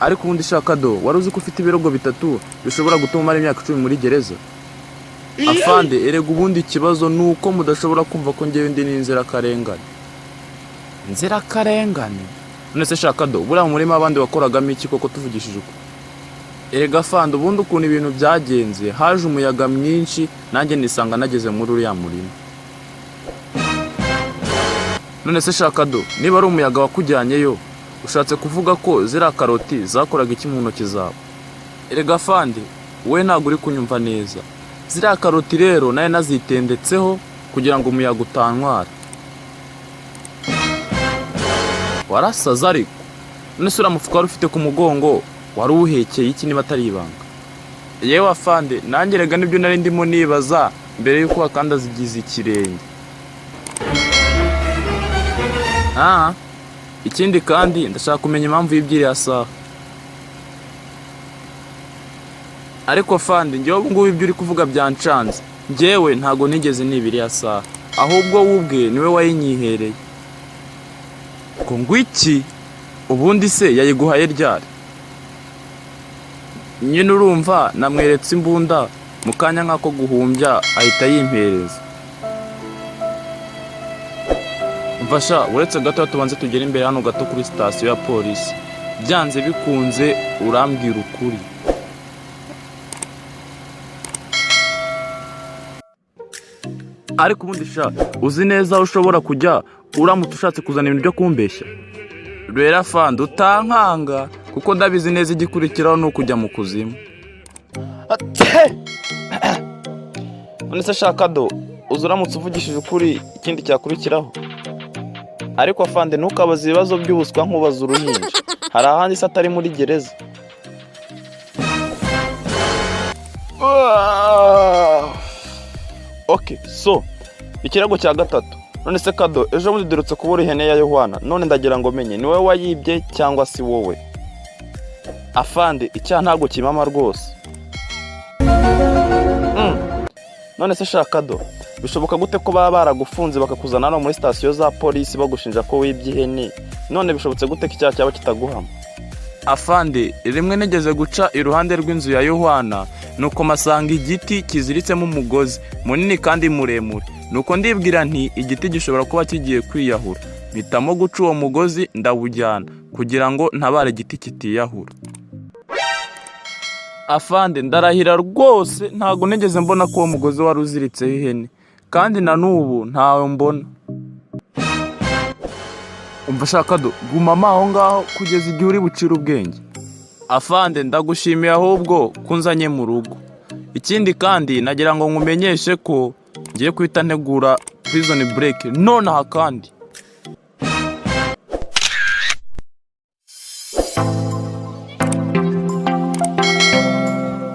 ariko ubundi shaka do wari uzi ko ufite ibirogo bitatu bishobora gutuma umara imyaka 10 muri gereza? Afande erega ubundi ikibazo nuko mudashobora kumva ko ngewe ndi n'inzirakarengane. Inzirakarengane? None se shaka do buriya murima abandi wakoragamo iki koko tuvugishije uko? Erega afande ubundi ukuntu ibintu byagenze haje umuyaga mwinshi nanjye nisanga nageze muri uriya murima. None se shaka do niba ari umuyaga wakujyanyeyo ushatse kuvuga ko zira karoti zakoraga iki mu ntoki zawe? Erega afande we ntago uri kunyumva neza. Zira karoti rero naye nazitendetseho kugira ngo umuyaga utantwara. Warasaza ariko none se uramufuka wari ufite ku mugongo wari uhekeye iki niba atari ibanga? Yewe afande nanjye rega nibyo nari ndimo nibaza mbere yuko wakanda zigize ikirenge. Ikindi kandi ndashaka kumenya impamvu y'ibyiriya saha. Ariko afande njyewe ubu ngubu ibyo uri kuvuga byancanze. Njyewe ntago nigeze nibiriya saha, ahubwo wubwe niwe wayinyihereye. Ko ngwiki ubundi se yayiguhaye ryari? Nyine urumva namweretse imbunda mu kanya nk'ako guhumbya ahita yimpereza. Mfasha uretse gato tubanze tugera imbere hano gato kuri station ya polisi. Byanze bikunze urambwira ukuri. Ariko ubundi sha uzi neza ushobora kujya uramutse ushatse kuzana ibintu byo kumbeshya? Rero afande utankanga kuko ndabizi neza igikurikiraho no kujya mu kuzimu. None se shaka do uzuramutse uvugishije ukuri ikindi cyakurikiraho? Ariko afande ntukabaza ibibazo by'ubuswa nkubaza uruhinja. Hari ahandi se atari muri gereza. Okay, so ikirago cya gatatu. None se kado ejo bundi dirutse kubura ihene ya Yohana. None ndagira ngo menye ni wowe wayibye cyangwa si wowe? Afande icyaha ntago kimama rwose. None se shaka do bishoboka gute ko baba baragufunze bakakuzana no muri station za polisi bagushinja ko wibye ihene? None bishobotse gute ko icyaha cyaba kitaguhama? Afande rimwe negeze guca iruhande rw'inzu ya Yohana nuko masanga igiti kiziritsemo umugozi munini kandi muremure. Nuko ndibwira nti igiti gishobora kuba kigiye kwiyahura. Mpitamo guca uwo mugozi ndawujyana kugira ngo ntabare igiti kitiyahura. Afande ndarahira rwose ntago negeze mbona ko uwo mugozi wari uziritseho ihene, kandi na nubu ntawe mbona. Umva shaka do guma aho ngaho kugeza igihe uri bucira ubwenge. Afande ndagushimiye ahubwo kunzanye mu rugo. Ikindi kandi nagira ngo nkumenyeshe ko ngiye kwita ntegura prison break none aha kandi